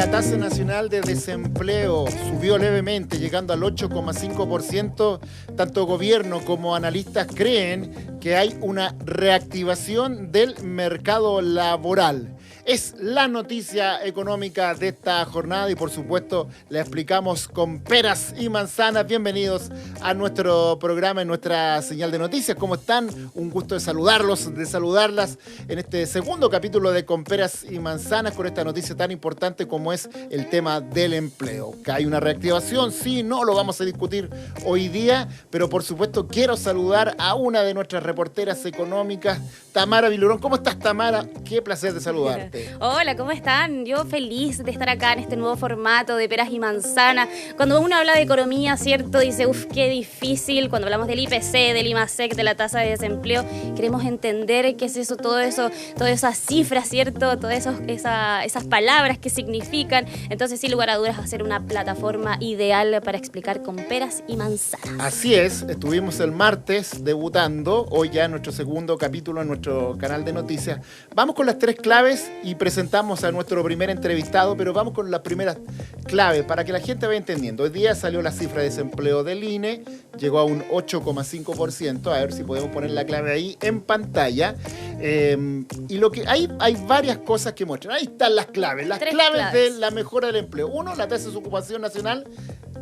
la tasa nacional de desempleo subió levemente, llegando al 8,5%. Tanto gobierno como analistas creen que hay una reactivación del mercado laboral. Es la noticia económica de esta jornada y por supuesto la explicamos con peras y manzanas. Bienvenidos a nuestro programa, en nuestra señal de noticias. ¿Cómo están? Un gusto de saludarlos, de saludarlas en este segundo capítulo de Con Peras y Manzanas, con esta noticia tan importante como es el tema del empleo. Que hay una reactivación, sí, no, lo vamos a discutir hoy día, pero por supuesto quiero saludar a una de nuestras reporteras económicas, Tamara Vilurón. ¿Cómo estás, Tamara? Qué placer de saludarte. Hola, ¿cómo están? Yo feliz de estar acá en este nuevo formato de peras y manzanas. Cuando uno habla de economía, ¿cierto? Dice, qué difícil. Cuando hablamos del IPC, del IMASEC, de la tasa de desempleo, queremos entender qué es eso, todas esas cifras, ¿cierto? Todas esas palabras que significan. Entonces, sin lugar a dudas, va a ser una plataforma ideal para explicar con peras y manzanas. Así es, estuvimos el martes debutando, hoy ya nuestro segundo capítulo en nuestro canal de noticias. Vamos con las tres claves y presentamos a nuestro primer entrevistado, pero vamos con las primeras claves para que la gente vaya entendiendo. Hoy día salió la cifra de desempleo del INE, llegó a un 8,5%, a ver si podemos poner la clave ahí en pantalla. Y lo que hay varias cosas que muestran. Ahí están las claves de la mejora del empleo. Uno, la tasa de desocupación nacional,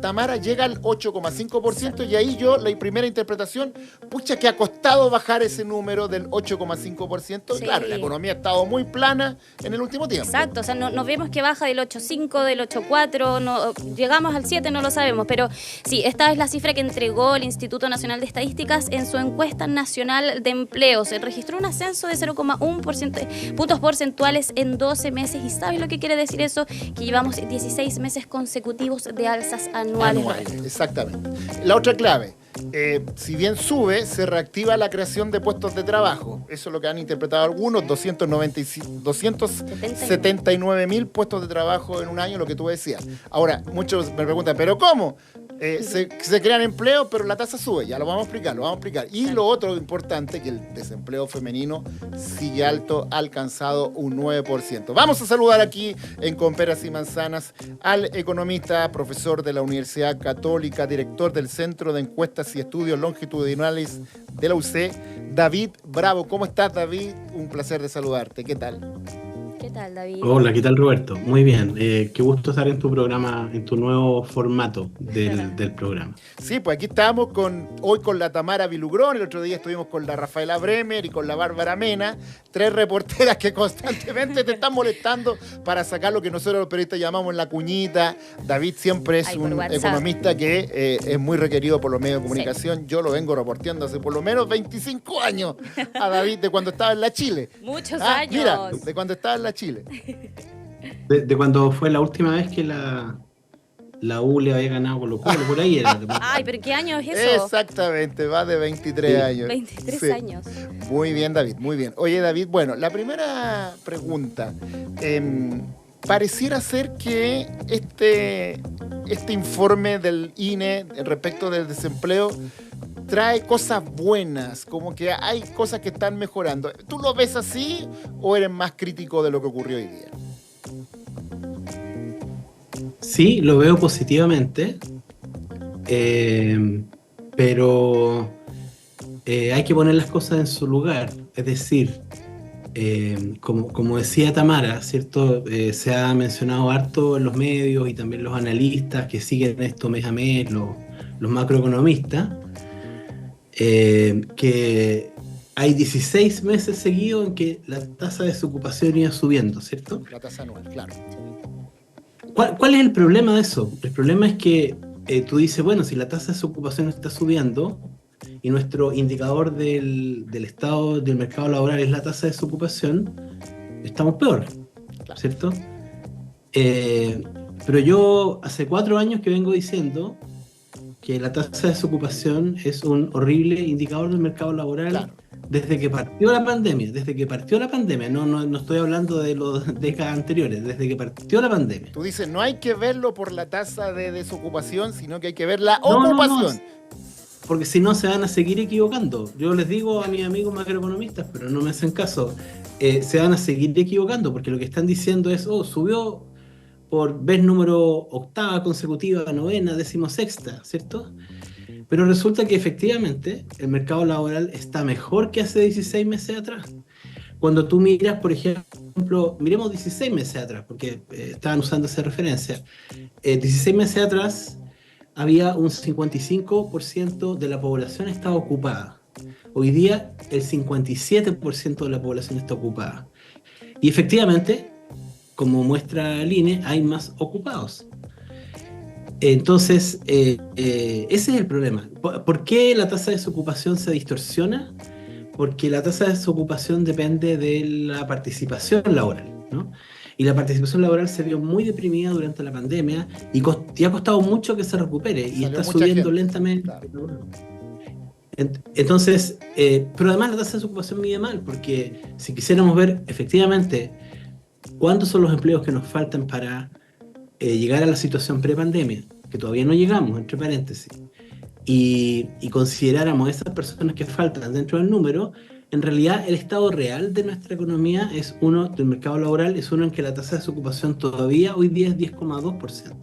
Tamara, llega al 8,5%, y ahí yo, la primera interpretación, pucha, que ha costado bajar ese número del 8,5%. Sí. Claro, la economía ha estado muy plana en el último tiempo. Exacto, o sea, no vemos que baja del 8,5, del 8,4, no, llegamos al 7, no lo sabemos, pero sí, esta es la cifra que entregó el Instituto Nacional de Estadísticas en su encuesta nacional de empleo. Se registró un ascenso de 0,1 puntos porcentuales en 12 meses, y ¿sabes lo que quiere decir eso? Que llevamos 16 meses consecutivos de alzas anuales. Exactamente. La otra clave, si bien sube, se reactiva la creación de puestos de trabajo. Eso es lo que han interpretado algunos, 279.000 puestos de trabajo en un año, lo que tú decías. Ahora, muchos me preguntan, ¿pero cómo? Se crean empleos, pero la tasa sube. Ya lo vamos a explicar. Y lo otro importante, que el desempleo femenino sigue alto, ha alcanzado un 9%. Vamos a saludar aquí en Con Peras y Manzanas al economista, profesor de la Universidad Católica, director del Centro de Encuestas y Estudios Longitudinales de la UC, David Bravo. ¿Cómo estás, David? Un placer de saludarte. ¿Qué tal? ¿Qué tal, David? Hola, ¿qué tal, Roberto? Muy bien, qué gusto estar en tu programa, en tu nuevo formato del programa. Sí, pues aquí estamos hoy con la Tamara Vilurón, el otro día estuvimos con la Rafaela Bremer y con la Bárbara Mena, tres reporteras que constantemente te están molestando para sacar lo que nosotros los periodistas llamamos la cuñita. David siempre es un economista que es muy requerido por los medios de comunicación. Sí. Yo lo vengo reporteando hace por lo menos 25 años a David, de cuando estaba en la Chile. Muchos años. Mira, de cuando estaba en la Chile. De cuando fue la última vez que la U le había ganado Colo-Colo, por ahí era. Ay, pero ¿qué año es eso? Exactamente, va de 23 años. 23 años. Muy bien, David, muy bien. Oye, David, bueno, la primera pregunta. Pareciera ser que este informe del INE respecto del desempleo trae cosas buenas, como que hay cosas que están mejorando. ¿Tú lo ves así o eres más crítico de lo que ocurrió hoy día? Sí, lo veo positivamente, pero hay que poner las cosas en su lugar. Es decir, como decía Tamara, ¿cierto? Se ha mencionado harto en los medios y también los analistas que siguen esto mes a mes, los macroeconomistas, que hay 16 meses seguidos en que la tasa de desocupación iba subiendo, ¿cierto? La tasa anual, claro. ¿Cuál es el problema de eso? El problema es que tú dices, bueno, si la tasa de desocupación está subiendo y nuestro indicador del estado del mercado laboral es la tasa de desocupación, estamos peor, ¿cierto? Pero yo hace 4 años que vengo diciendo que la tasa de desocupación es un horrible indicador del mercado laboral. Claro. Desde que partió la pandemia, no estoy hablando de las décadas anteriores, desde que partió la pandemia. Tú dices, no hay que verlo por la tasa de desocupación, sino que hay que ver la ocupación. No, porque si no se van a seguir equivocando. Yo les digo a mis amigos macroeconomistas, pero no me hacen caso, se van a seguir equivocando, porque lo que están diciendo es, subió por vez número octava consecutiva, novena, decimosexta, ¿cierto? Pero resulta que efectivamente el mercado laboral está mejor que hace 16 meses atrás. Cuando tú miras, por ejemplo, miremos 16 meses atrás, porque estaban usando esa referencia. 16 meses atrás había un 55% de la población estaba ocupada. Hoy día el 57% de la población está ocupada. Y efectivamente, como muestra el INE, hay más ocupados. Entonces, ese es el problema. ¿Por qué la tasa de desocupación se distorsiona? Porque la tasa de desocupación depende de la participación laboral, ¿no? Y la participación laboral se vio muy deprimida durante la pandemia y ha costado mucho que se recupere y está subiendo lentamente. Claro. Entonces, pero además la tasa de desocupación mide mal, porque si quisiéramos ver efectivamente cuántos son los empleos que nos faltan para llegar a la situación pre-pandemia, que todavía no llegamos, entre paréntesis, y consideráramos esas personas que faltan dentro del número, en realidad el estado real de nuestra economía es uno, del mercado laboral, es uno en que la tasa de desocupación todavía hoy día es 10,2%.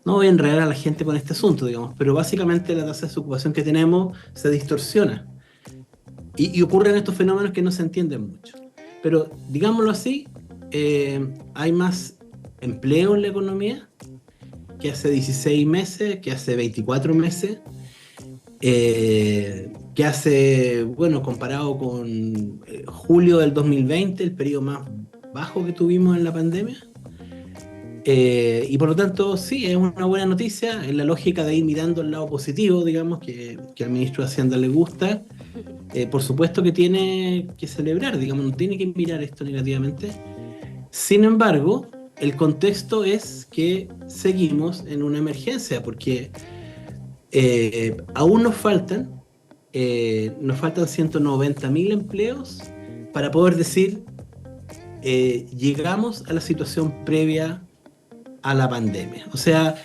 No voy a enredar a la gente con este asunto, digamos, pero básicamente la tasa de desocupación que tenemos se distorsiona. Y ocurren estos fenómenos que no se entienden mucho. Pero, digámoslo así, hay más empleo en la economía que hace 16 meses, que hace 24 meses, que hace, bueno, comparado con julio del 2020, el periodo más bajo que tuvimos en la pandemia. Y por lo tanto, sí, es una buena noticia en la lógica de ir mirando el lado positivo, digamos, que al ministro de Hacienda le gusta. Por supuesto que tiene que celebrar, digamos, no tiene que mirar esto negativamente. Sin embargo, el contexto es que seguimos en una emergencia, porque aún nos faltan 190.000 empleos para poder decir llegamos a la situación previa a la pandemia. O sea,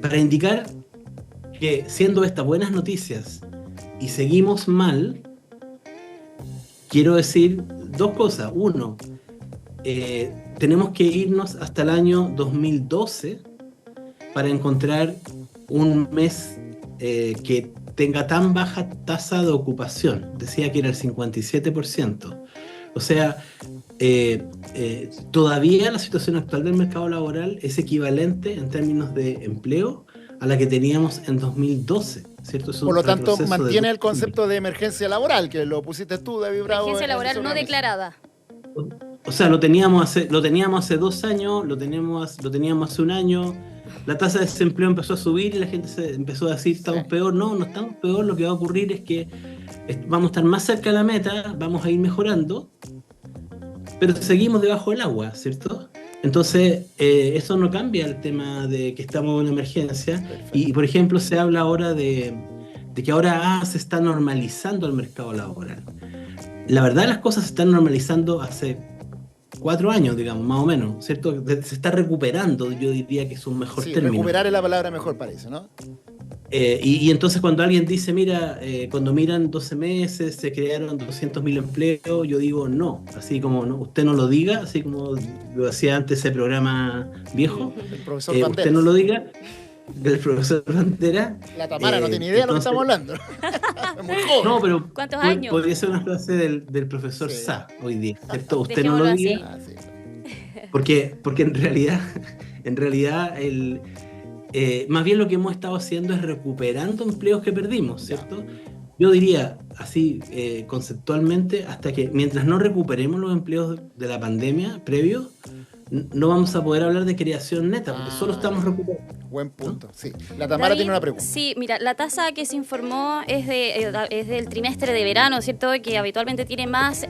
para indicar que siendo estas buenas noticias y seguimos mal, quiero decir dos cosas. Uno, tenemos que irnos hasta el año 2012 para encontrar un mes que tenga tan baja tasa de ocupación. Decía que era el 57%. O sea, todavía la situación actual del mercado laboral es equivalente en términos de empleo a la que teníamos en 2012, ¿cierto? Por lo tanto, mantiene el concepto de emergencia laboral, que lo pusiste tú, David Bravo. Emergencia laboral no declarada. O sea, lo teníamos hace 2 años, lo teníamos hace un año. La tasa de desempleo empezó a subir y la gente se empezó a decir, estamos peor. No estamos peor, lo que va a ocurrir es que vamos a estar más cerca de la meta, vamos a ir mejorando, pero seguimos debajo del agua, ¿cierto? Entonces, eso no cambia el tema de que estamos en una emergencia. Y, por ejemplo, se habla ahora de que ahora se está normalizando el mercado laboral. La verdad, las cosas se están normalizando hace 4 años, digamos, más o menos, ¿cierto? Se está recuperando, yo diría que es un mejor término. Recuperar es la palabra mejor para eso, ¿no? Y entonces cuando alguien dice, mira, cuando miran 12 meses se crearon 200.000 empleos, yo digo no, así como no, usted no lo diga, así como lo hacía antes ese programa viejo, el profesor Banderas. Usted no lo diga, del profesor Banderas. La Tamara no tiene idea de lo que estamos hablando. Es muy joven. No, pero ¿cuántos años? Podría ser una frase del profesor Sá hoy día, ¿cierto? Usted no Dejémoslo lo así. diga, porque en realidad más bien lo que hemos estado haciendo es recuperando empleos que perdimos, ¿cierto? Yo diría así conceptualmente, hasta que mientras no recuperemos los empleos de la pandemia previos, no vamos a poder hablar de creación neta, porque solo estamos recuperando. Buen punto, sí. La Tamara tiene una pregunta. Sí, mira, la tasa que se informó es del trimestre de verano, ¿cierto? Que habitualmente tiene más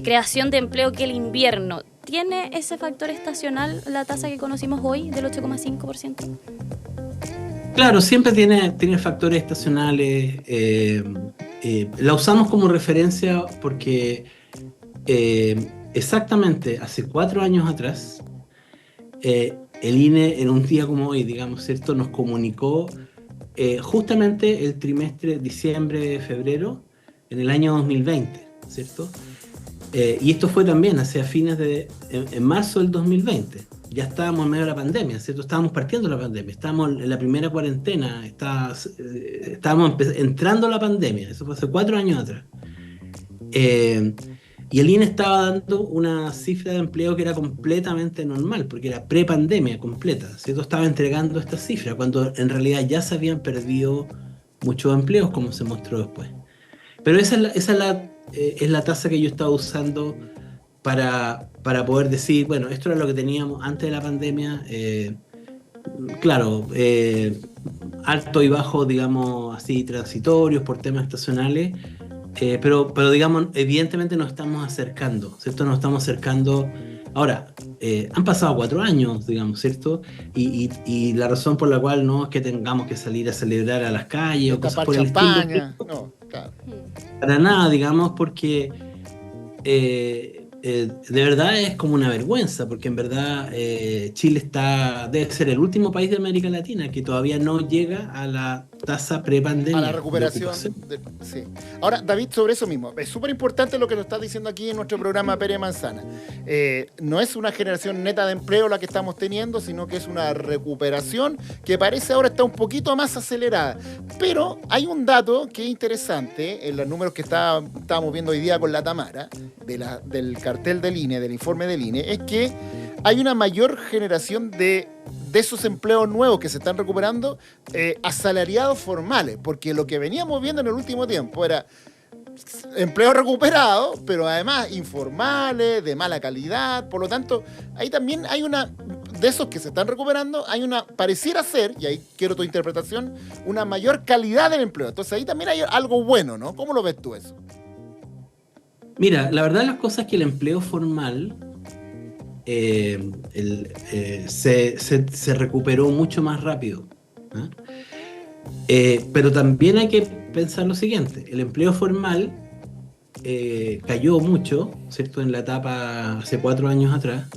creación de empleo que el invierno. ¿Tiene ese factor estacional la tasa que conocimos hoy del 8,5%? Claro, siempre tiene factores estacionales. La usamos como referencia porque exactamente hace 4 años atrás, el INE en un día como hoy, digamos, ¿cierto?, nos comunicó justamente el trimestre diciembre-febrero en el año 2020, ¿cierto? Y esto fue también hacia en marzo del 2020. Ya estábamos en medio de la pandemia, ¿cierto? Estábamos partiendo de la pandemia, estábamos en la primera cuarentena, estábamos entrando a la pandemia, eso fue hace 4 años atrás. Y el INE estaba dando una cifra de empleo que era completamente normal, porque era prepandemia completa, ¿cierto? Estaba entregando esta cifra, cuando en realidad ya se habían perdido muchos empleos, como se mostró después. Pero esa es la tasa que yo estaba usando para poder decir, bueno, esto era lo que teníamos antes de la pandemia. Claro, alto y bajo, digamos así, transitorios por temas estacionales, pero digamos, evidentemente nos estamos acercando, ¿cierto? Nos estamos acercando. Ahora, han pasado 4 años, digamos, ¿cierto? Y la razón por la cual no es que tengamos que salir a celebrar a las calles o cosas por el estilo. No, claro. Para nada, digamos, porque de verdad es como una vergüenza, porque en verdad Chile debe ser el último país de América Latina que todavía no llega a la tasa prepandemia. A la recuperación. Sí. Ahora, David, sobre eso mismo, es súper importante lo que nos estás diciendo aquí en nuestro programa Pere Manzana. No es una generación neta de empleo la que estamos teniendo, sino que es una recuperación que parece ahora está un poquito más acelerada. Pero hay un dato que es interesante en los números que estábamos viendo hoy día con la Tamara, del cartel del INE, del informe del INE, es que hay una mayor generación de esos empleos nuevos que se están recuperando, asalariados formales, porque lo que veníamos viendo en el último tiempo era empleos recuperados, pero además informales, de mala calidad. Por lo tanto, ahí también hay de esos que se están recuperando, pareciera ser, y ahí quiero tu interpretación, una mayor calidad del empleo. Entonces ahí también hay algo bueno, ¿no? ¿Cómo lo ves tú eso? Mira, la verdad de las cosas es que el empleo formal se recuperó mucho más rápido, ¿eh? Pero también hay que pensar lo siguiente: el empleo formal cayó mucho, ¿cierto? En la etapa hace 4 años atrás,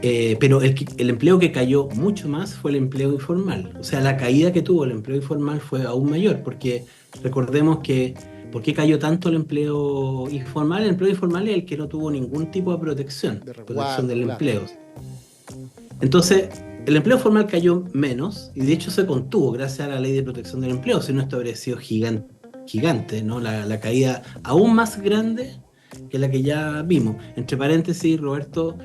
pero el empleo que cayó mucho más fue el empleo informal. O sea, la caída que tuvo el empleo informal fue aún mayor, porque recordemos que ¿por qué cayó tanto el empleo informal? El empleo informal es el que no tuvo ningún tipo de protección del empleo. Entonces, el empleo formal cayó menos, y de hecho se contuvo gracias a la ley de protección del empleo, si no esto habría sido gigante, ¿no? La caída aún más grande que la que ya vimos. Entre paréntesis, Roberto,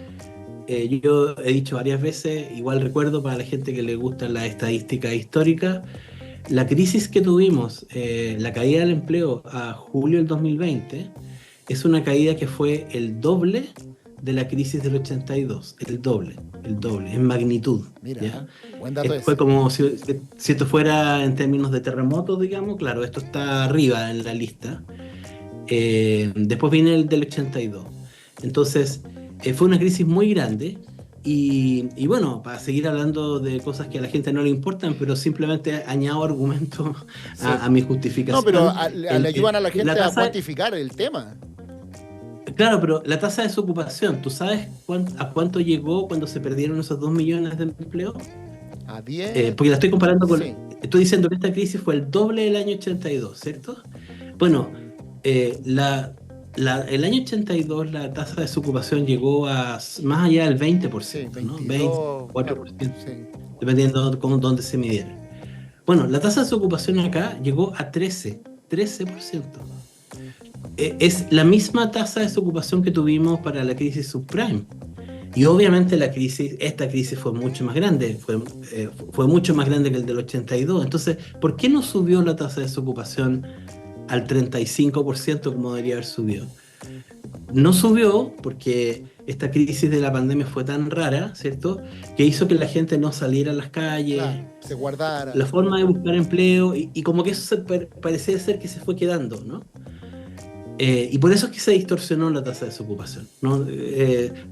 yo he dicho varias veces, igual recuerdo para la gente que le gusta la estadística histórica, la crisis que tuvimos, la caída del empleo a julio del 2020, es una caída que fue el doble de la crisis del 82, el doble, en magnitud. Mira, ¿ya? Buen dato fue ese. como si esto fuera en términos de terremotos, digamos, claro, esto está arriba en la lista. Después viene el del 82. Entonces, fue una crisis muy grande. Y bueno, para seguir hablando de cosas que a la gente no le importan, pero simplemente añado argumentos a mi justificación. No, pero le ayudan a la gente a cuantificar el tema. Claro, pero la tasa de desocupación, ¿tú sabes a cuánto llegó cuando se perdieron esos 2 millones de empleos? A 10. Porque la estoy comparando con... Sí. Estoy diciendo que esta crisis fue el doble del año 82, ¿cierto? Bueno, el año 82 la tasa de desocupación llegó a más allá del 20%, sí, 22, ¿no? 24%, sí. Dependiendo de dónde se midiera. Bueno, la tasa de desocupación acá llegó a 13%. Es la misma tasa de desocupación que tuvimos para la crisis subprime. Y obviamente esta crisis fue mucho más grande, fue mucho más grande que el del 82. Entonces, ¿por qué no subió la tasa de desocupación al 35% como debería haber subido? No subió porque esta crisis de la pandemia fue tan rara, ¿cierto?, que hizo que la gente no saliera a las calles, claro, se guardara. La forma de buscar empleo, y como que eso parecía ser que se fue quedando, ¿no? Y por eso es que se distorsionó la tasa de desocupación, ¿no?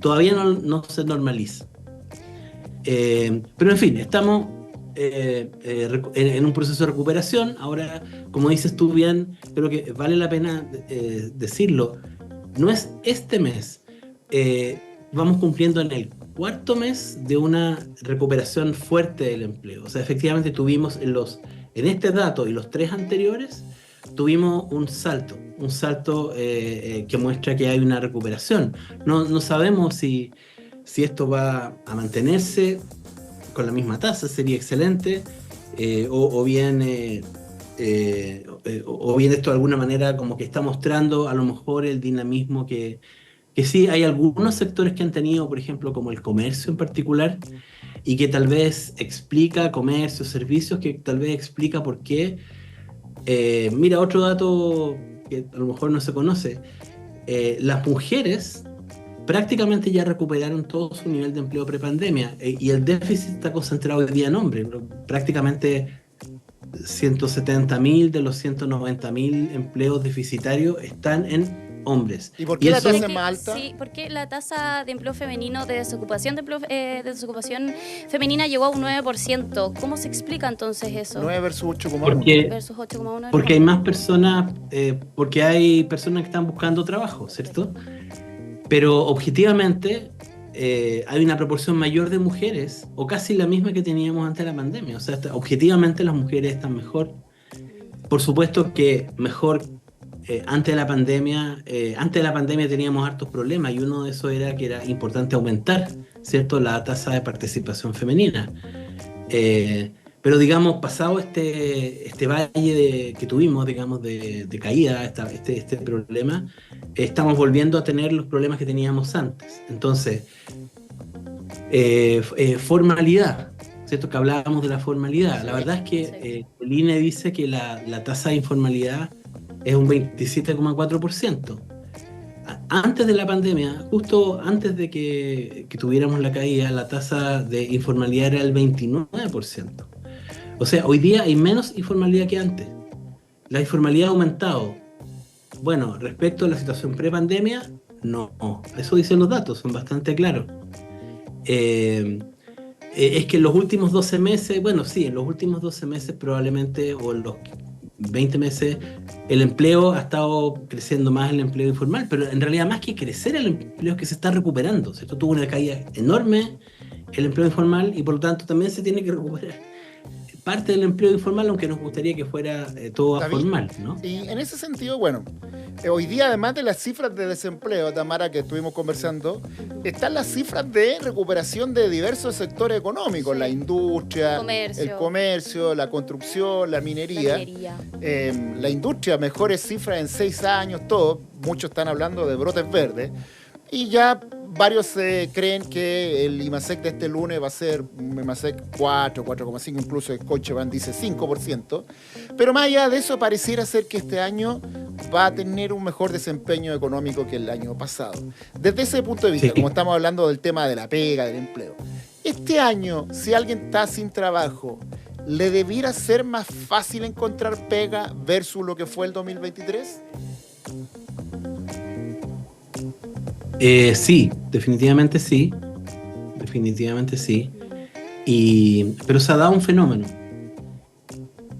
Todavía no se normaliza. Pero en fin, estamos en un proceso de recuperación. Ahora, como dices tú bien, creo que vale la pena decirlo, no es este mes, vamos cumpliendo en el 4.º mes de una recuperación fuerte del empleo. O sea, efectivamente tuvimos en este dato y los 3 anteriores tuvimos un salto que muestra que hay una recuperación. No sabemos si esto va a mantenerse con la misma tasa, sería excelente, o bien esto de alguna manera como que está mostrando a lo mejor el dinamismo que sí, hay algunos sectores que han tenido, por ejemplo, como el comercio en particular, y que tal vez explica comercio, servicios, que tal vez explica por qué. Mira, otro dato que a lo mejor no se conoce, las mujeres prácticamente ya recuperaron todo su nivel de empleo prepandemia, y el déficit está concentrado hoy día en hombres. Prácticamente 170.000 de los 190.000 empleos deficitarios están en hombres. ¿Y por qué la eso, tasa es más alta? Sí, porque la tasa de empleo femenino, de desocupación, de desocupación femenina llegó a un 9%. ¿Cómo se explica entonces eso? 9 versus 8,1. Versus 8,1. Porque hay más personas, porque hay personas que están buscando trabajo, ¿cierto? Pero objetivamente hay una proporción mayor de mujeres, o casi la misma que teníamos antes de la pandemia. O sea, objetivamente las mujeres están mejor. Por supuesto que mejor. Antes de la pandemia teníamos hartos problemas, y uno de esos era que era importante aumentar, ¿cierto?, la tasa de participación femenina. Pero digamos, pasado este valle que tuvimos, digamos, de caída, este problema, estamos volviendo a tener los problemas que teníamos antes. Entonces, formalidad, ¿cierto?, que hablábamos de la formalidad. La verdad es que el INE dice que la tasa de informalidad es un 27,4%. Antes de la pandemia, justo antes de que tuviéramos la caída, la tasa de informalidad era el 29%. O sea, hoy día hay menos informalidad que antes. La informalidad ha aumentado. Bueno, respecto a la situación pre-pandemia, no. Eso dicen los datos, son bastante claros. Es que en los últimos 12 meses, bueno, sí, en los últimos 12 meses probablemente, o en los 20 meses, el empleo ha estado creciendo más, el empleo informal, pero en realidad más que crecer el empleo es que se está recuperando, ¿cierto? Tuvo una caída enorme el empleo informal, y por lo tanto también se tiene que recuperar parte del empleo informal, aunque nos gustaría que fuera todo formal, ¿no? Y en ese sentido, bueno, hoy día, además de las cifras de desempleo, Tamara, que estuvimos conversando, están las cifras de recuperación de diversos sectores económicos, sí. La industria, el comercio, la construcción, la minería. La industria, mejores cifras en 6 años, todo. Muchos están hablando de brotes verdes. Y ya varios creen que el IMASEC de este lunes va a ser un IMASEC 4,5, incluso el Scotiabank dice 5%. Pero más allá de eso, pareciera ser que este año va a tener un mejor desempeño económico que el año pasado. Desde ese punto de vista, como estamos hablando del tema de la pega, del empleo, este año, si alguien está sin trabajo, ¿le debiera ser más fácil encontrar pega versus lo que fue el 2023? Sí, definitivamente sí. Pero se ha dado un fenómeno.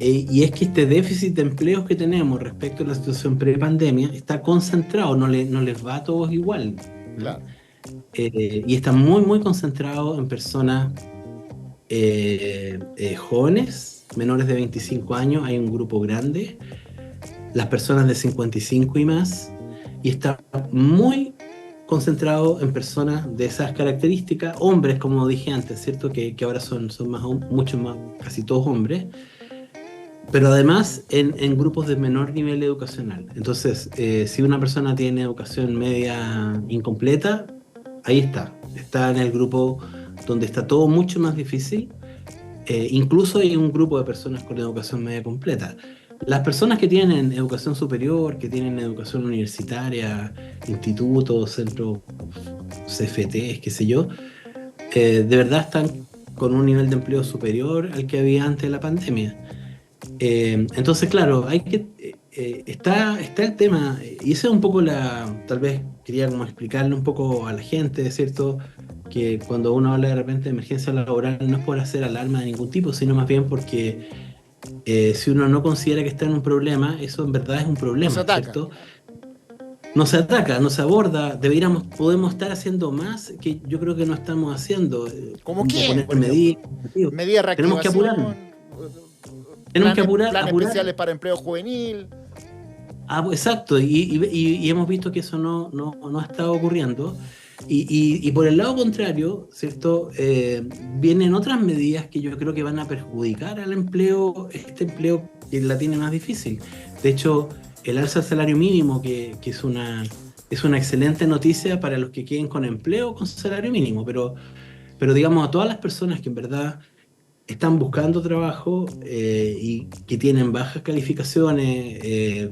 Y es que este déficit de empleos que tenemos respecto a la situación pre-pandemia está concentrado, no les va a todos igual, ¿no? Claro. Y está muy, muy concentrado en personas jóvenes, menores de 25 años, hay un grupo grande, las personas de 55 y más, y está muy concentrado en personas de esas características, hombres, como dije antes, ¿cierto? Que ahora son muchos más, casi todos hombres, pero además en grupos de menor nivel educacional. Entonces, si una persona tiene educación media incompleta, ahí está en el grupo donde está todo mucho más difícil. Incluso hay un grupo de personas con educación media completa. Las personas que tienen educación superior, que tienen educación universitaria, institutos, centros, CFTs, qué sé yo, de verdad están con un nivel de empleo superior al que había antes de la pandemia. Entonces, claro, está el tema, y eso es un poco tal vez quería como explicarle un poco a la gente, ¿cierto? Que cuando uno habla de repente de emergencia laboral no es por hacer alarma de ningún tipo, sino más bien porque si uno no considera que está en un problema, eso en verdad es un problema, ¿cierto? No se ataca, no se aborda. Podemos estar haciendo más que yo creo que no estamos haciendo. ¿Cómo qué? Poner medidas reactivación. Tenemos que apurarnos. Planes especiales para empleo juvenil. Exacto, y hemos visto que eso no ha estado ocurriendo. Y por el lado contrario, ¿cierto? Vienen otras medidas que yo creo que van a perjudicar al empleo, este empleo que la tiene más difícil. De hecho, el alza del salario mínimo, que es una excelente noticia para los que queden con empleo con salario mínimo, pero digamos a todas las personas que en verdad están buscando trabajo y que tienen bajas calificaciones,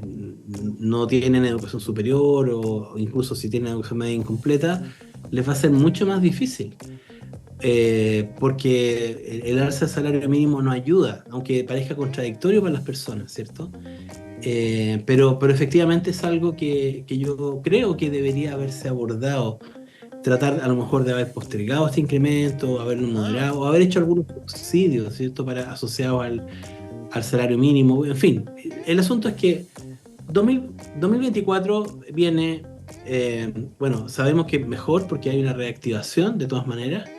no tienen educación superior o incluso si tienen educación media incompleta, les va a ser mucho más difícil. Porque el alza del salario mínimo no ayuda, aunque parezca contradictorio para las personas, ¿cierto? Pero efectivamente es algo que yo creo que debería haberse abordado, tratar a lo mejor de haber postergado este incremento, haberlo moderado, haber hecho algunos subsidios, ¿cierto? Asociados al salario mínimo, en fin. El asunto es que 2024 viene, bueno, sabemos que mejor porque hay una reactivación de todas maneras.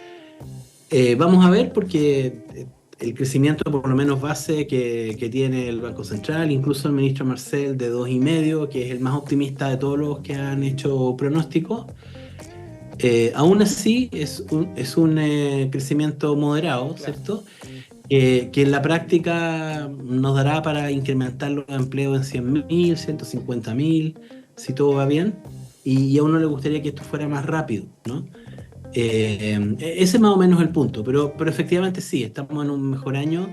Vamos a ver porque el crecimiento por lo menos base que tiene el Banco Central, incluso el ministro Marcel de 2,5, que es el más optimista de todos los que han hecho pronósticos, aún así es un crecimiento moderado, ¿cierto? Que en la práctica nos dará para incrementar los empleos en 100.000, 150.000, si todo va bien, y a uno le gustaría que esto fuera más rápido, ¿no? Ese es más o menos el punto, pero efectivamente sí, estamos en un mejor año.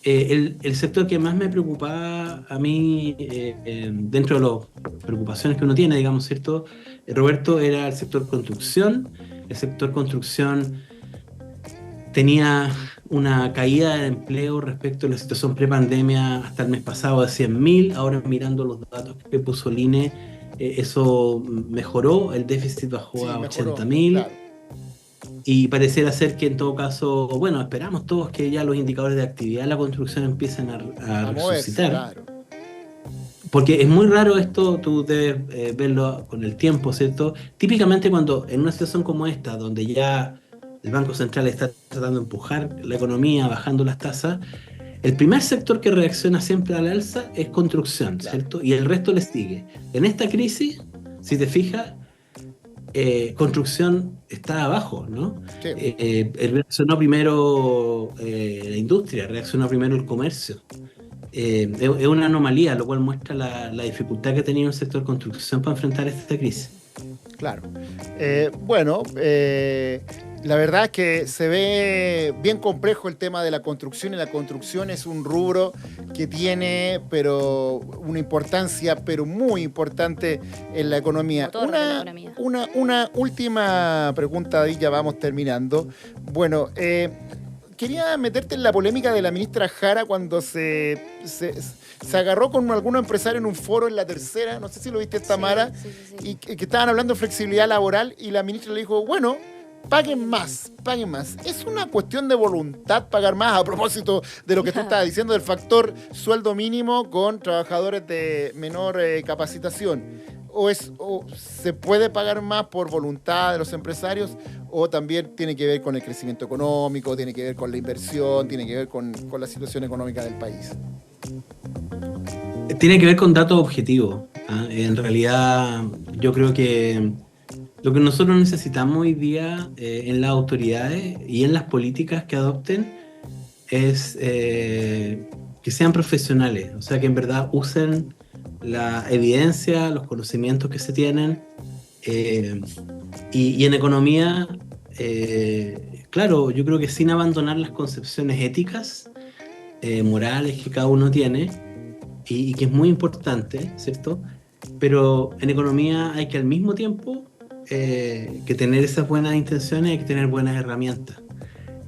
El sector que más me preocupaba a mí, dentro de las preocupaciones que uno tiene, digamos, ¿cierto? Roberto, era el sector construcción. El sector construcción tenía una caída de empleo respecto a la situación prepandemia hasta el mes pasado de 100.000. Ahora mirando los datos que puso el INE, eso mejoró, el déficit bajó a 80.000. Claro. Y pareciera ser que en todo caso, bueno, esperamos todos que ya los indicadores de actividad de la construcción empiecen a resucitar. Claro. Porque es muy raro esto, tú debes verlo con el tiempo, ¿cierto? Típicamente cuando en una situación como esta, donde ya el Banco Central está tratando de empujar la economía, bajando las tasas, el primer sector que reacciona siempre al alza es construcción, claro, ¿cierto? Y el resto le sigue. En esta crisis, si te fijas, construcción está abajo, ¿no? Sí. Reaccionó primero la industria, reaccionó primero el comercio. Es una anomalía, lo cual muestra la dificultad que ha tenido el sector construcción para enfrentar esta crisis. Claro. La verdad es que se ve bien complejo el tema de la construcción, y la construcción es un rubro que tiene una importancia, pero muy importante en la economía. Una última pregunta, y ya vamos terminando. Bueno, quería meterte en la polémica de la ministra Jara cuando se agarró con algunos empresarios en un foro en La Tercera, no sé si lo viste, Tamara, sí. Y que estaban hablando de flexibilidad laboral, y la ministra le dijo, bueno, paguen más. Es una cuestión de voluntad pagar más, a propósito de lo que tú estabas diciendo del factor sueldo mínimo con trabajadores de menor capacitación. O se puede pagar más por voluntad de los empresarios, o también tiene que ver con el crecimiento económico, tiene que ver con la inversión, tiene que ver con la situación económica del país. Tiene que ver con datos objetivos. En realidad, yo creo que lo que nosotros necesitamos hoy día en las autoridades y en las políticas que adopten es que sean profesionales, o sea, que en verdad usen la evidencia, los conocimientos que se tienen, y en economía, claro, yo creo que sin abandonar las concepciones éticas, morales que cada uno tiene, y que es muy importante, ¿cierto? Pero en economía hay que al mismo tiempo que tener esas buenas intenciones, hay que tener buenas herramientas.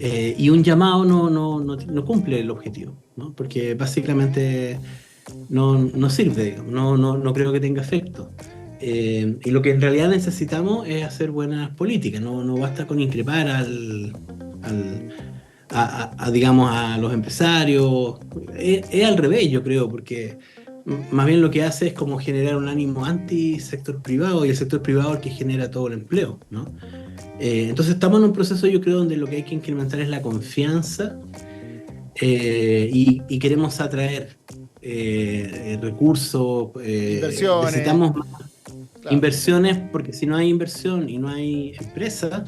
Y un llamado no cumple el objetivo, ¿no? Porque básicamente no sirve, digamos, no creo que tenga efecto. Y lo que en realidad necesitamos es hacer buenas políticas, no basta con increpar digamos, a los empresarios. Es al revés, yo creo, porque más bien lo que hace es como generar un ánimo anti-sector privado, y el sector privado es el que genera todo el empleo, ¿no? Entonces estamos en un proceso, yo creo, donde lo que hay que incrementar es la confianza, y queremos atraer recursos, Inversiones. necesitamos más Claro. inversiones, porque si no hay inversión y no hay empresa,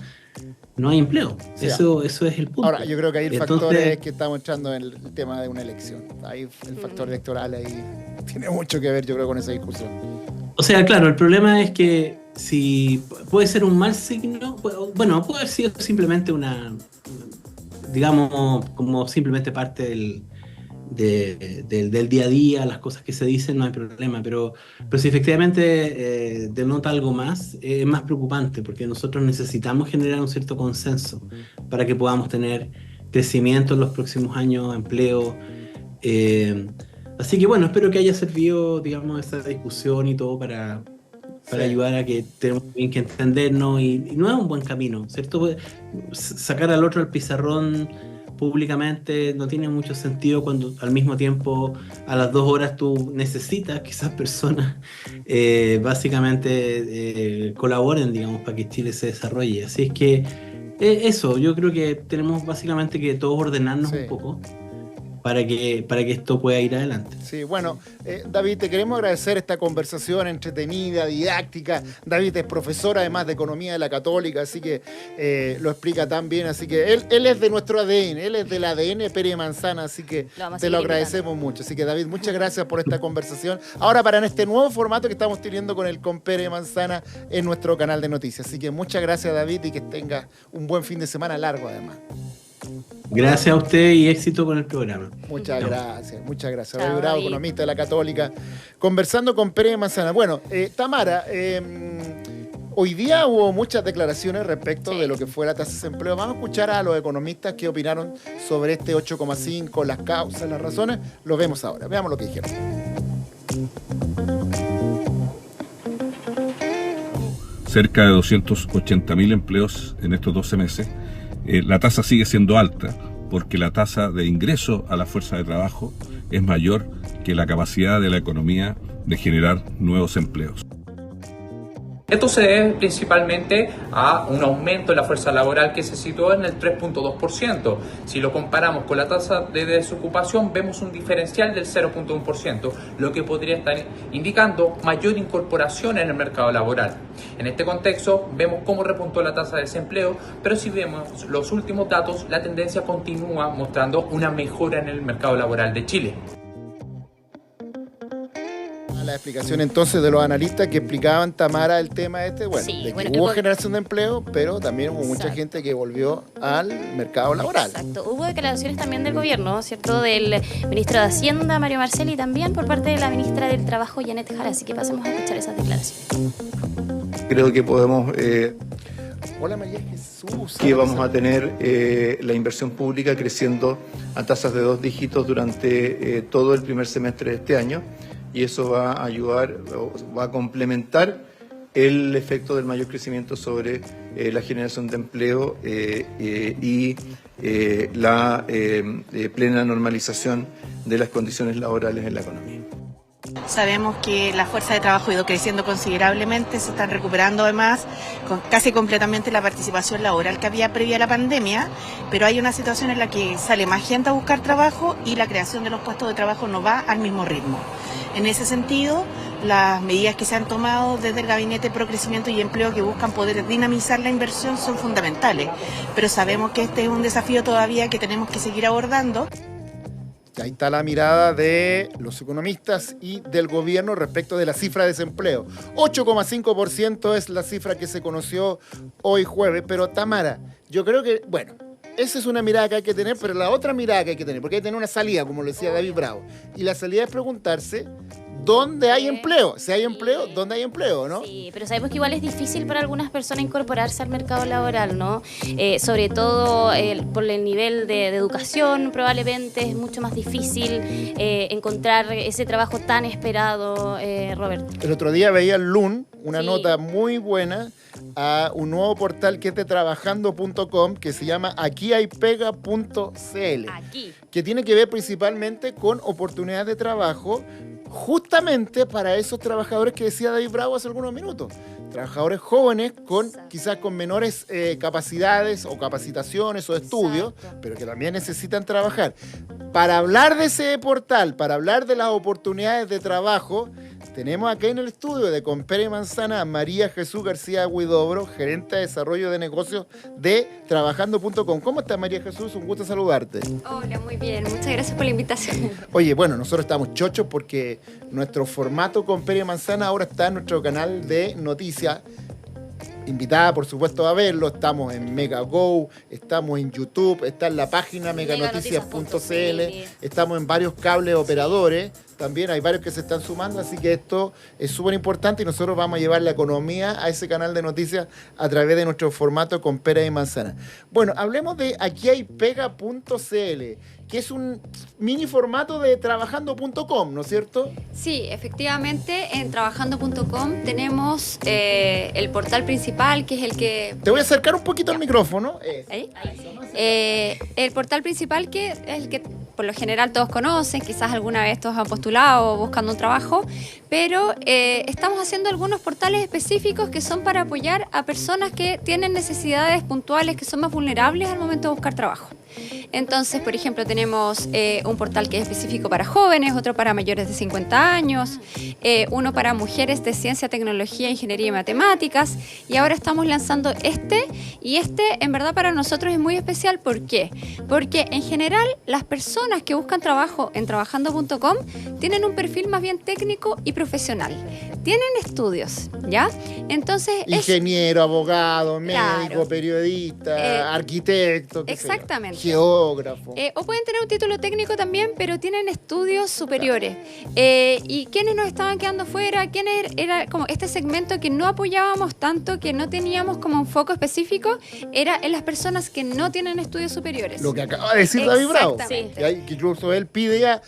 no hay empleo. Sí. Eso es el punto. Ahora, yo creo que ahí el factor Entonces, es que estamos entrando en el tema de una elección. Ahí el factor electoral ahí tiene mucho que ver, yo creo, con esa discusión. o sea, claro, el problema es que si puede ser un mal signo, bueno, puede haber sido simplemente digamos, como simplemente parte del día a día, las cosas que se dicen, no hay problema, pero si efectivamente denota algo más, es más preocupante, porque nosotros necesitamos generar un cierto consenso para que podamos tener crecimiento en los próximos años, empleo. Así que bueno, espero que haya servido, digamos, esa discusión y todo para ayudar a que tenemos bien que entendernos, y no es un buen camino, ¿cierto? Pues, sacar al otro al pizarrón públicamente no tiene mucho sentido cuando al mismo tiempo a las 2 horas tú necesitas que esas personas básicamente colaboren, digamos, para que Chile se desarrolle. Así es que eso, yo creo que tenemos básicamente que todos ordenarnos un poco para que esto pueda ir adelante. Sí, bueno, David, te queremos agradecer esta conversación entretenida, didáctica. David es profesor además de Economía de la Católica, así que lo explica tan bien. Así que él es de nuestro ADN, él es del ADN Pérez Manzana, así que te lo agradecemos mucho. Así que, David, muchas gracias por esta conversación. Ahora, para en este nuevo formato que estamos teniendo con Pérez Manzana en nuestro canal de noticias. Así que muchas gracias, David, y que tengas un buen fin de semana largo además. Gracias a usted y éxito con el programa. Muchas gracias, muchas gracias. Chao, David Bravo, David. economista de la Católica, conversando con Pérez Manzana. Bueno, Tamara, hoy día hubo muchas declaraciones respecto de lo que fue la tasa de desempleo. Vamos a escuchar a los economistas que opinaron sobre este 8,5, las causas, las razones. Lo vemos ahora. Veamos lo que dijeron. Cerca de 280.000 empleos en estos 12 meses. La tasa sigue siendo alta porque la tasa de ingreso a la fuerza de trabajo es mayor que la capacidad de la economía de generar nuevos empleos. Esto se debe principalmente a un aumento de la fuerza laboral que se situó en el 3.2%. Si lo comparamos con la tasa de desocupación, vemos un diferencial del 0.1%, lo que podría estar indicando mayor incorporación en el mercado laboral. En este contexto, vemos cómo repuntó la tasa de desempleo, pero si vemos los últimos datos, la tendencia continúa mostrando una mejora en el mercado laboral de Chile. La explicación entonces de los analistas que explicaban, Tamara, el tema bueno, Sí, de que bueno, hubo generación de empleo, pero también hubo mucha gente que volvió al mercado laboral. Exacto. Hubo declaraciones también del gobierno, ¿cierto? Del ministro de Hacienda, Mario Marcel, y también por parte de la ministra del Trabajo, Janet Jara. Así que pasemos a escuchar esas declaraciones. Creo que podemos, Hola, María Jesús. que vamos a tener la inversión pública creciendo a tasas de 2 dígitos durante todo el primer semestre de este año, y eso va a ayudar, va a complementar el efecto del mayor crecimiento sobre la generación de empleo y la plena normalización de las condiciones laborales en la economía. Sabemos que la fuerza de trabajo ha ido creciendo considerablemente, se están recuperando además casi completamente la participación laboral que había previa a la pandemia, pero hay una situación en la que sale más gente a buscar trabajo y la creación de los puestos de trabajo no va al mismo ritmo. En ese sentido, las medidas que se han tomado desde el Gabinete Pro Crecimiento y Empleo que buscan poder dinamizar la inversión son fundamentales, pero sabemos que este es un desafío todavía que tenemos que seguir abordando. Ahí está la mirada de los economistas y del gobierno respecto de la cifra de desempleo. 8,5% es la cifra que se conoció hoy jueves. Pero, Tamara, yo creo que, bueno, esa es una mirada que hay que tener, pero la otra mirada que hay que tener, porque hay que tener una salida, como lo decía David Bravo. Y la salida es preguntarse dónde hay empleo. Si hay empleo, ¿dónde hay empleo, no? Sí, pero sabemos que igual es difícil para algunas personas incorporarse al mercado laboral, ¿no? Sobre todo por el nivel de educación, probablemente es mucho más difícil encontrar ese trabajo tan esperado, Roberto. El otro día veía en LUN una Sí. nota muy buena a un nuevo portal que es de trabajando.com que se llama aquiaypega.cl, Aquí. que tiene que ver principalmente con oportunidades de trabajo justamente para esos trabajadores que decía David Bravo hace algunos minutos. Trabajadores jóvenes quizás con menores capacidades o capacitaciones o estudios, Exacto. pero que también necesitan trabajar. para hablar de ese portal, para hablar de las oportunidades de trabajo, tenemos acá en el estudio de Con Pera y Manzana a María Jesús García Huidobro, gerente de desarrollo de negocios de Trabajando.com. ¿Cómo estás, María Jesús? Un gusto saludarte. Hola, muy bien. Muchas gracias por la invitación. Oye, bueno, nosotros estamos chochos porque nuestro formato Con Pera y Manzana ahora está en nuestro canal de noticias. Invitada, por supuesto, a verlo. Estamos en MegaGo, estamos en YouTube, está en la página meganoticias.cl, estamos en varios cables operadores. También hay varios que se están sumando, así que esto es súper importante y nosotros vamos a llevar la economía a ese canal de noticias a través de nuestro formato Con Pera y Manzana. Bueno, hablemos de aquiaypega.cl, que es un mini formato de trabajando.com, ¿no es cierto? Sí, efectivamente, en trabajando.com tenemos el portal principal, que es el que... Te voy a acercar un poquito al micrófono. ¿Ahí? El portal principal, que es el que por lo general todos conocen, quizás alguna vez todos han postulado buscando un trabajo, pero estamos haciendo algunos portales específicos que son para apoyar a personas que tienen necesidades puntuales, que son más vulnerables al momento de buscar trabajo. Entonces, por ejemplo, tenemos un portal que es específico para jóvenes, otro para mayores de 50 años, uno para mujeres de ciencia, tecnología, ingeniería y matemáticas, y ahora estamos lanzando y en verdad para nosotros es muy especial. ¿Por qué? Porque en general las personas que buscan trabajo en trabajando.com tienen un perfil más bien técnico y profesional. Tienen estudios, ¿ya? Entonces ingeniero, abogado, Claro. médico, periodista, arquitecto, exactamente. Geógrafo. O pueden tener un título técnico también, pero tienen estudios superiores. ¿Y quiénes nos estaban quedando fuera? ¿Quién era como este segmento que no apoyábamos tanto, que no teníamos como un foco específico? Era en las personas que no tienen estudios superiores. Lo que acaba de decir David Bravo. Exactamente. Que incluso él pedía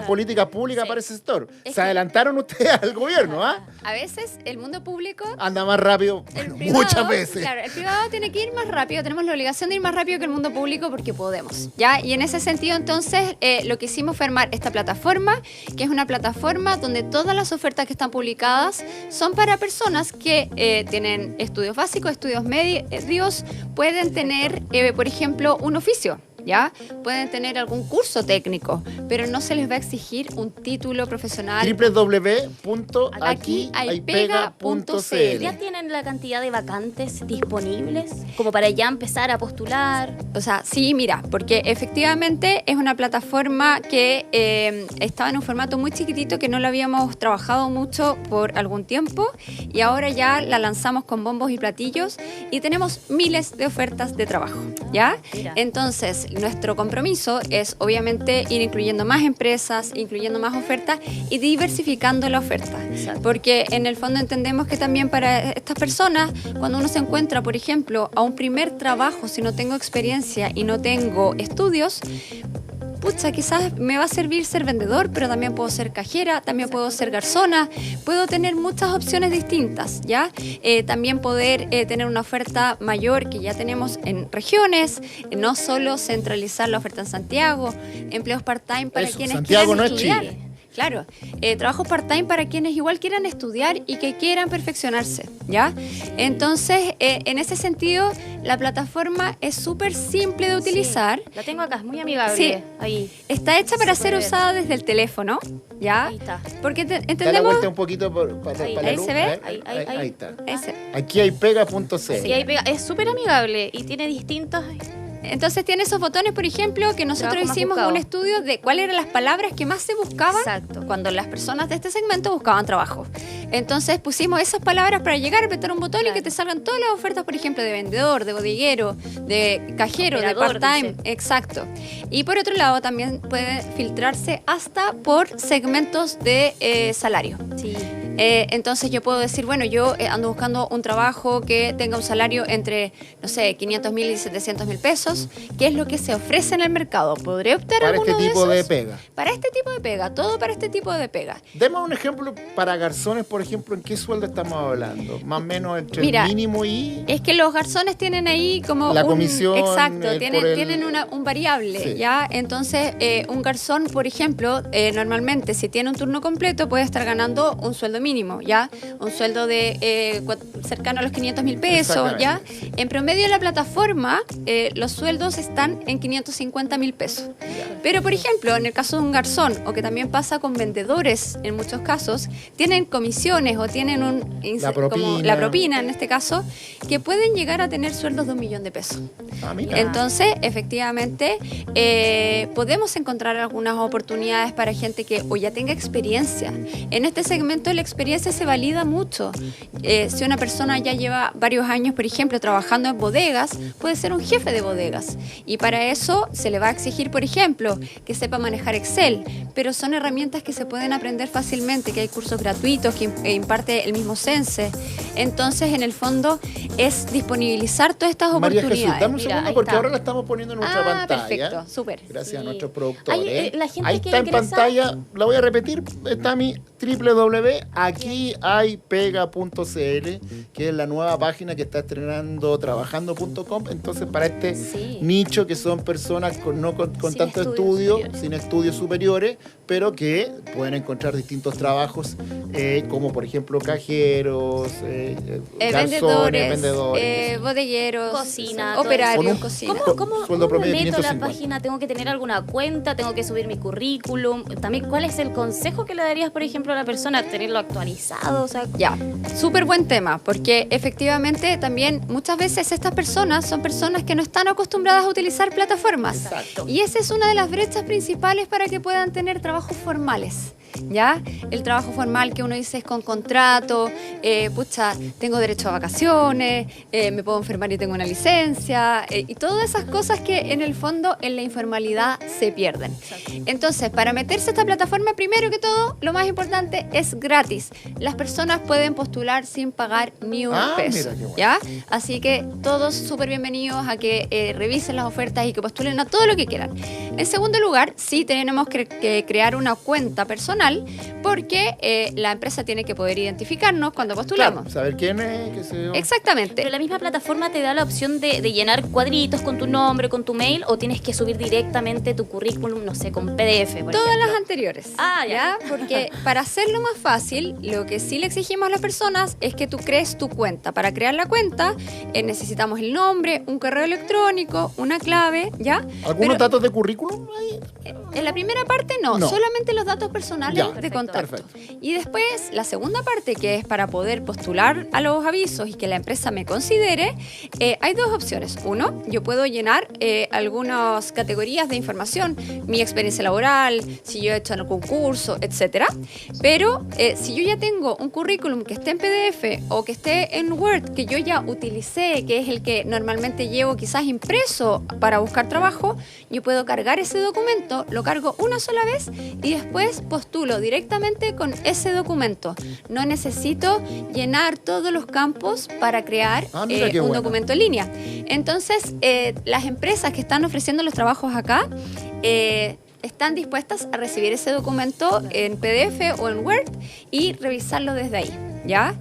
políticas públicas para ese sector. Es Se adelantaron ustedes al gobierno, ¿ah? A veces el mundo público... Anda más rápido, El bueno, privado, muchas veces. Claro, el privado tiene que ir más rápido, tenemos la obligación de ir más rápido que el mundo público porque podemos, ¿ya? Y en ese sentido, entonces, lo que hicimos fue armar esta plataforma, que es una plataforma donde todas las ofertas que están publicadas son para personas que tienen estudios básicos, estudios medios, pueden tener, por ejemplo, un oficio. ¿Ya? Pueden tener algún curso técnico, pero no se les va a exigir un título profesional. www.aquiaypega.cl. ¿Ya tienen la cantidad de vacantes disponibles como para ya empezar a postular? O sea, sí, mira, porque efectivamente es una plataforma que estaba en un formato muy chiquitito, que no la habíamos trabajado mucho por algún tiempo, y ahora ya la lanzamos con bombos y platillos y tenemos miles de ofertas de trabajo, ¿ya? Mira. Entonces, nuestro compromiso es obviamente ir incluyendo más empresas, incluyendo más ofertas y diversificando la oferta. Exacto. Porque en el fondo entendemos que también para estas personas, cuando uno se encuentra, por ejemplo, a un primer trabajo, si no tengo experiencia y no tengo estudios, pucha, quizás me va a servir ser vendedor, pero también puedo ser cajera, también puedo ser garzona, puedo tener muchas opciones distintas, ¿ya? También poder tener una oferta mayor que ya tenemos en regiones, no solo centralizar la oferta en Santiago, empleos part-time para Eso, quienes Santiago quieran no es estudiar. Chile. Claro, trabajo part-time para quienes igual quieran estudiar y que quieran perfeccionarse, ¿ya? Entonces, en ese sentido, la plataforma es súper simple de utilizar. Sí, la tengo acá, es muy amigable. Sí. Ahí. Está hecha para ser Súper. usada desde el teléfono, ¿ya? Ahí está. Porque Dale entendemos... vuelta un poquito para Ahí, la ahí luz. se ve. A ver, Ahí, ahí está. ese. Aquiaypega.cl. Sí, ahí pega. Es súper amigable y tiene distintos... Entonces tiene esos botones, por ejemplo, que nosotros Trabajo más hicimos buscado. un estudio de cuáles eran las palabras que más se buscaban Exacto. cuando las personas de este segmento buscaban trabajo. Entonces pusimos esas palabras para llegar, apretar un botón y Claro. que te salgan todas las ofertas, por ejemplo, de vendedor, de bodeguero, de cajero, Operador, de part-time. dice. Exacto. Y por otro lado también puede filtrarse hasta por segmentos de salario. Sí. Entonces yo puedo decir, bueno, yo ando buscando un trabajo que tenga un salario entre, no sé, 500.000 y 700.000 pesos. ¿Qué es lo que se ofrece en el mercado? ¿Podré optar Para alguno este tipo de de esos? pega. Para este tipo de pega, todo para este tipo de pega. Deme un ejemplo para garzones, por ejemplo, ¿en qué sueldo estamos hablando? Más o menos entre Mira, el mínimo y... Es que los garzones tienen ahí como La comisión, exacto, por tienen, el- tienen un variable, Sí. ¿ya? Entonces, un garzón, por ejemplo, normalmente si tiene un turno completo puede estar ganando un sueldo mínimo, ¿ya? Un sueldo de cercano a los 500.000 pesos, ¿ya? En promedio en la plataforma, los sueldos están en 550.000 pesos. Pero, por ejemplo, en el caso de un garzón, o que también pasa con vendedores en muchos casos, tienen comisiones o tienen como la propina en este caso, que pueden llegar a tener sueldos de 1 millón de pesos. Entonces, efectivamente, podemos encontrar algunas oportunidades para gente que o ya tenga experiencia. En este segmento la experiencia se valida mucho. Si una persona ya lleva varios años, por ejemplo, trabajando en bodegas, puede ser un jefe de bodegas. Y para eso se le va a exigir, por ejemplo, que sepa manejar Excel, pero son herramientas que se pueden aprender fácilmente, que hay cursos gratuitos que imparte el mismo Sense. Entonces, en el fondo, es disponibilizar todas estas oportunidades. María Jesús, dame un segundo porque ahora la estamos poniendo en nuestra pantalla. Perfecto, súper. Gracias a nuestros productores. La gente ahí que está en ingresa... pantalla, la voy a repetir, está mi www.aquiaypega.cl, que es la nueva página que está estrenando trabajando.com. Entonces, para este nicho que son personas con tanto estudio, sin estudios superiores, pero que pueden encontrar distintos trabajos, como por ejemplo cajeros, vendedores, vendedores, bodegueros, cocina, operarios, cocina. ¿Cómo sueldo promedio meto 550? la página? ¿Tengo que tener alguna cuenta? ¿Tengo que subir mi currículum? También, ¿cuál es el consejo que le darías, por ejemplo, a la persona? ¿Tenerlo actualizado? O sea, ya, súper buen tema, porque efectivamente también muchas veces estas personas son personas que no están acostumbradas a utilizar plataformas. Exacto. Y esa es una de las brechas principales para que puedan tener trabajos formales. ¿Ya? El trabajo formal que uno dice es con contrato, tengo derecho a vacaciones, me puedo enfermar y tengo una licencia, y todas esas cosas que en el fondo en la informalidad se pierden. Exacto. Entonces, para meterse a esta plataforma, primero que todo, lo más importante es gratis. Las personas pueden postular sin pagar ni un peso. Mira, bueno. ¿Ya? Así que todos súper bienvenidos a que revisen las ofertas y que postulen a todo lo que quieran. En segundo lugar, sí tenemos que crear una cuenta personal, porque la empresa tiene que poder identificarnos cuando postulamos. Claro, saber quién es, qué sé yo. Exactamente. Pero la misma plataforma te da la opción de llenar cuadritos con tu nombre, con tu mail, o tienes que subir directamente tu currículum, no sé, con PDF, por Todas ejemplo. las anteriores. Ya. Porque para hacerlo más fácil, lo que sí le exigimos a las personas es que tú crees tu cuenta. Para crear la cuenta necesitamos el nombre, un correo electrónico, una clave, ¿ya? ¿Algunos datos de currículum? En la primera parte no, solamente los datos personales de contacto. Perfecto. Y después, la segunda parte, que es para poder postular a los avisos y que la empresa me considere, hay dos opciones. Uno, yo puedo llenar algunas categorías de información, mi experiencia laboral, si yo he hecho algún curso, etcétera. Pero si yo ya tengo un currículum que esté en PDF o que esté en Word, que yo ya utilicé, que es el que normalmente llevo quizás impreso para buscar trabajo, yo puedo cargar ese documento, lo cargo una sola vez y después postulo directamente con ese documento. No necesito llenar todos los campos para crear un documento en línea. Entonces, las empresas que están ofreciendo los trabajos acá están dispuestas a recibir ese documento en PDF o en Word y revisarlo desde ahí. ¿Ya?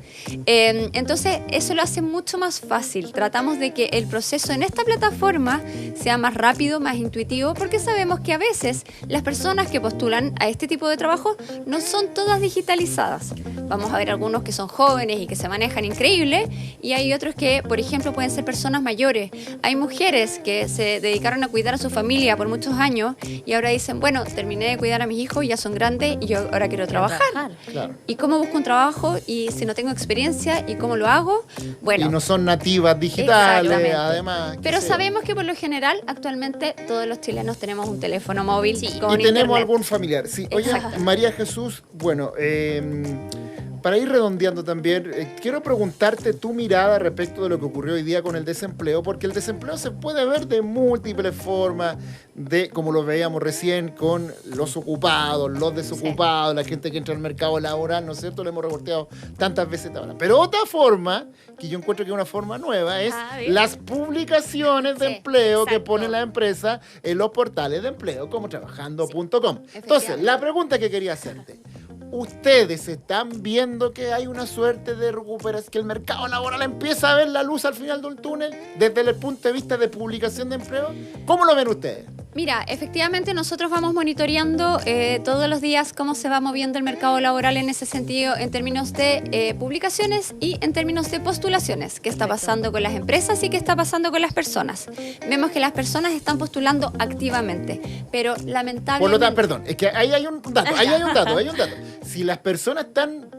Entonces eso lo hace mucho más fácil. Tratamos de que el proceso en esta plataforma sea más rápido, más intuitivo, porque sabemos que a veces las personas que postulan a este tipo de trabajo no son todas digitalizadas. Vamos a ver algunos que son jóvenes y que se manejan increíble, y hay otros que, por ejemplo, pueden ser personas mayores. Hay mujeres que se dedicaron a cuidar a su familia por muchos años y ahora dicen, bueno, terminé de cuidar a mis hijos, ya son grandes y yo ahora quiero trabajar. Claro. ¿Y cómo busco un trabajo? Y si no tengo experiencia, ¿y cómo lo hago? Bueno. Y no son nativas digitales, además. Pero sabemos que por lo general, actualmente, todos los chilenos tenemos un teléfono móvil con y internet. tenemos algún familiar. Sí. Oye, María Jesús, bueno, para ir redondeando también, quiero preguntarte tu mirada respecto de lo que ocurrió hoy día con el desempleo, porque el desempleo se puede ver de múltiples formas, como lo veíamos recién, con los ocupados, los desocupados, la gente que entra al mercado laboral, ¿no es cierto? Lo hemos reporteado tantas veces ahora. Pero otra forma, que yo encuentro que es una forma nueva, es las publicaciones de empleo que pone la empresa en los portales de empleo, como trabajando.com. Entonces, la pregunta que quería hacerte: ¿ustedes están viendo que hay una suerte de recuperación, que el mercado laboral empieza a ver la luz al final del túnel desde el punto de vista de publicación de empleo? ¿Cómo lo ven ustedes? Mira, efectivamente nosotros vamos monitoreando todos los días cómo se va moviendo el mercado laboral en ese sentido, en términos de publicaciones y en términos de postulaciones, qué está pasando con las empresas y qué está pasando con las personas. Vemos que las personas están postulando activamente, pero lamentablemente... Por lo tanto, perdón, es que ahí hay un dato. Si las personas están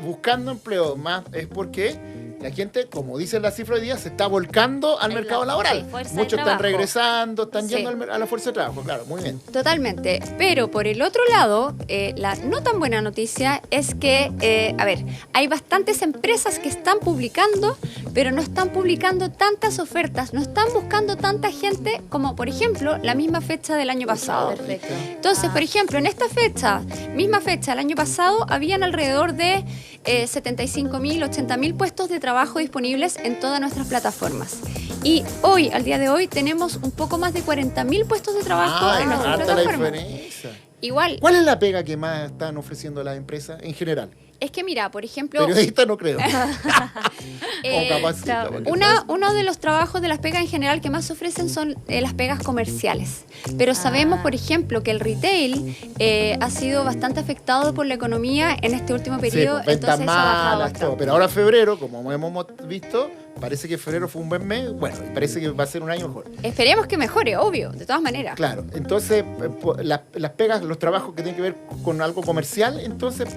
buscando empleo más es porque la gente, como dice la cifra hoy día, se está volcando al mercado laboral. Sí, muchos están regresando, están yendo a la fuerza de trabajo, claro, muy bien. Totalmente, pero por el otro lado, la no tan buena noticia es que, hay bastantes empresas que están publicando, pero no están publicando tantas ofertas, no están buscando tanta gente como, por ejemplo, la misma fecha del año pasado. Perfecto. Entonces, por ejemplo, en esta misma fecha, el año pasado, habían alrededor de 75.000, 80.000 puestos de trabajo disponibles en todas nuestras plataformas. Y hoy, al día de hoy, tenemos un poco más de 40.000 puestos de trabajo en nuestras plataformas. Igual. ¿Cuál es la pega que más están ofreciendo las empresas en general? Es que mira, por ejemplo... Periodista no creo. Uno de los trabajos de las pegas en general que más se ofrecen son las pegas comerciales. Pero sabemos, por ejemplo, que el retail ha sido bastante afectado por la economía en este último periodo. Sí, pues, ventas entonces eso ha bajado malas, bastante. todo. Pero ahora febrero, como hemos visto, parece que febrero fue un buen mes. Bueno, y parece que va a ser un año mejor. Esperemos que mejore, obvio, de todas maneras. Claro, entonces las pegas, los trabajos que tienen que ver con algo comercial, entonces...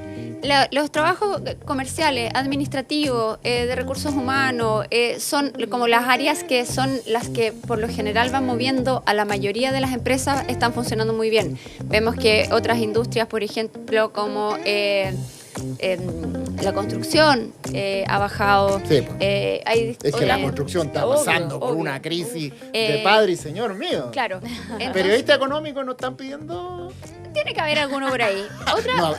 Los trabajos comerciales, administrativos, de recursos humanos, son como las áreas que son las que por lo general van moviendo a la mayoría de las empresas, están funcionando muy bien. Vemos que otras industrias, por ejemplo, como la construcción ha bajado. Sí, es que la construcción está pasando por una crisis de padre y señor mío. Claro. Periodistas económicos nos están pidiendo... Tiene que haber alguno por ahí.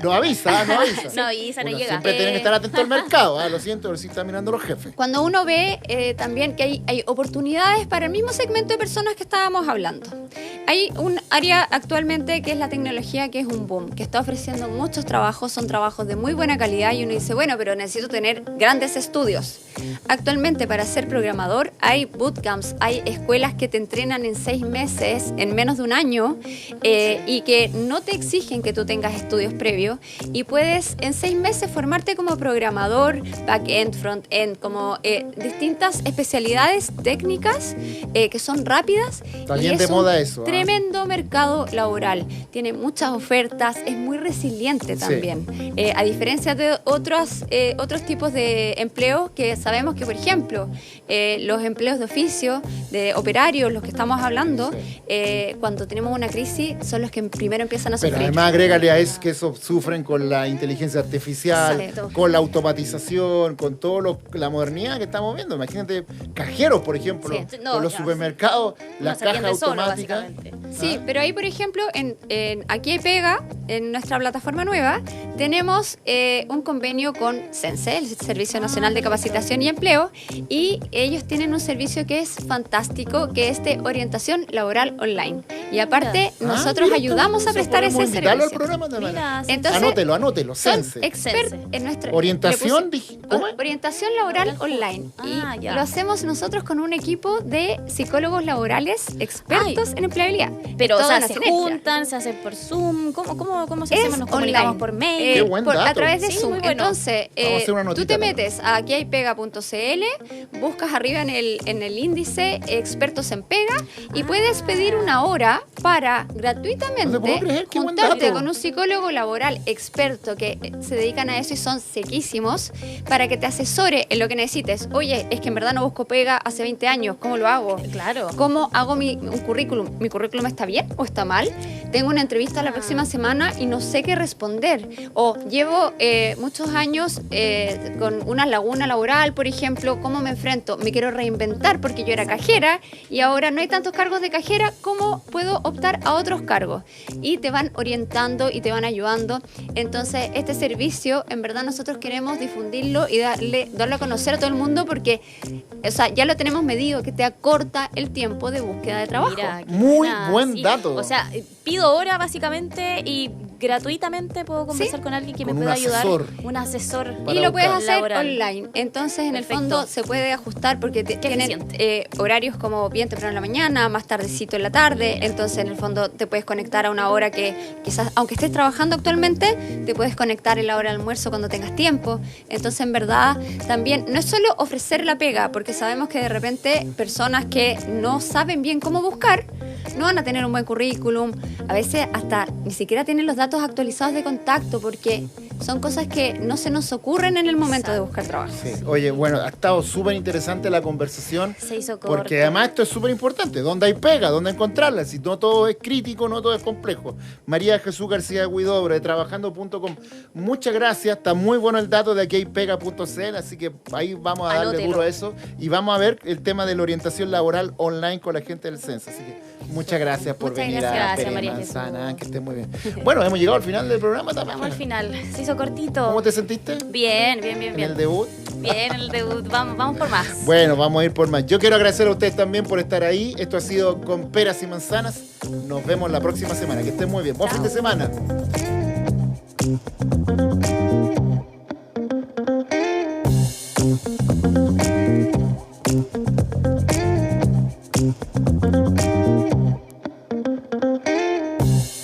No avisa. No llega. Siempre tienen que estar atentos al mercado. Lo siento, si están mirando los jefes. Cuando uno ve también que hay oportunidades para el mismo segmento de personas que estábamos hablando. Hay un área actualmente que es la tecnología, que es un boom, que está ofreciendo muchos trabajos, son trabajos de muy buena calidad y uno dice, bueno, pero necesito tener grandes estudios. Actualmente para ser programador hay bootcamps, hay escuelas que te entrenan en 6 meses, en menos de un año, y que no te exigen que tú tengas estudios previos y puedes en 6 meses formarte como programador, back-end, front-end, como distintas especialidades técnicas que son rápidas. Está bien de moda eso. Tremendo mercado laboral, tiene muchas ofertas, es muy resiliente también. Sí. A diferencia de otros tipos de empleos que sabemos que, por ejemplo, los empleos de oficio, de operarios, los que estamos hablando, cuando tenemos una crisis, son los que primero empiezan a sufrir. Pero además agrégale a eso que eso sufren con la inteligencia artificial, exacto, con la automatización, con toda la modernidad que estamos viendo. Imagínate cajeros, por ejemplo, con los supermercados, las cajas automáticas. Sí, pero ahí, por ejemplo, aquí hay Pega, en nuestra plataforma nueva, tenemos un convenio con CENSE, el Servicio Nacional de Capacitación y Empleo, y ellos tienen un servicio que es fantástico, que es de orientación laboral online. Y aparte, nosotros ayudamos a prestar ese servicio. Al programa de entonces, anótelo, CENSE. En nuestra orientación orientación laboral online. Y lo hacemos nosotros con un equipo de psicólogos laborales expertos en empleabilidad. Pero, se juntan, se hacen por Zoom, ¿cómo se hace? Nos comunicamos por mail. Qué buen dato. A través de Sí, Zoom. muy bueno. Entonces, tú te metes a aquiaypega.cl, buscas arriba en el índice expertos en pega y puedes pedir una hora para gratuitamente juntarte con un psicólogo laboral experto que se dedican a eso y son sequísimos para que te asesore en lo que necesites. Oye, es que en verdad no busco pega hace 20 años, ¿cómo lo hago? Claro. ¿Cómo hago un currículum? ¿Mi currículum está bien o está mal? Tengo una entrevista la próxima semana y no sé qué responder. O llevo muchos años con una laguna laboral, por ejemplo, ¿cómo me enfrento? Me quiero reinventar porque yo era cajera y ahora no hay tantos cargos de cajera, ¿cómo puedo optar a otros cargos? Y te van orientando y te van ayudando. Entonces, este servicio, en verdad, nosotros queremos difundirlo y darlo a conocer a todo el mundo porque, ya lo tenemos medido, que te acorta el tiempo de búsqueda de trabajo. Mira, muy buen dato. O sea, pido hora básicamente y gratuitamente puedo conversar con alguien que me Con pueda un ayudar. asesor. Un asesor. Y lo puedes hacer laboral. online. Entonces, en Perfecto. el fondo, se puede ajustar porque tienen horarios como bien temprano en la mañana, más tardecito en la tarde. Entonces, en el fondo, te puedes conectar a una hora que quizás, aunque estés trabajando actualmente, te puedes conectar en la hora de almuerzo cuando tengas tiempo. Entonces, en verdad, también no es solo ofrecer la pega, porque sabemos que de repente personas que no saben bien cómo buscar, no van a tener un buen currículum, a veces hasta ni siquiera tienen los datos actualizados de contacto, porque son cosas que no se nos ocurren en el momento de buscar trabajo. Sí. Oye, bueno, ha estado súper interesante la conversación. Se hizo corto. Porque además esto es súper importante. ¿Dónde hay pega? ¿Dónde encontrarla? Si no todo es crítico, no todo es complejo. María Jesús García de Huidobro, de trabajando.com. Muchas gracias. Está muy bueno el dato de aquí hay pega.cl, así que ahí vamos a darle Anótelo. duro a eso. Y vamos a ver el tema de la orientación laboral online con la gente del Censo. Así que muchas gracias por Muchas venir gracias, a Pérez María Manzana. Jesús. Que estés muy bien. Bueno, hemos llegado al final del programa también. Vamos al final. Se hizo cortito. ¿Cómo te sentiste Bien, en el bien. debut? Bien, el debut. Vamos por más. Bueno, vamos a ir por más. Yo quiero agradecer a ustedes también por estar ahí. Esto ha sido Con Peras y Manzanas. Nos vemos la próxima semana. Que estén muy bien. Buen fin de semana.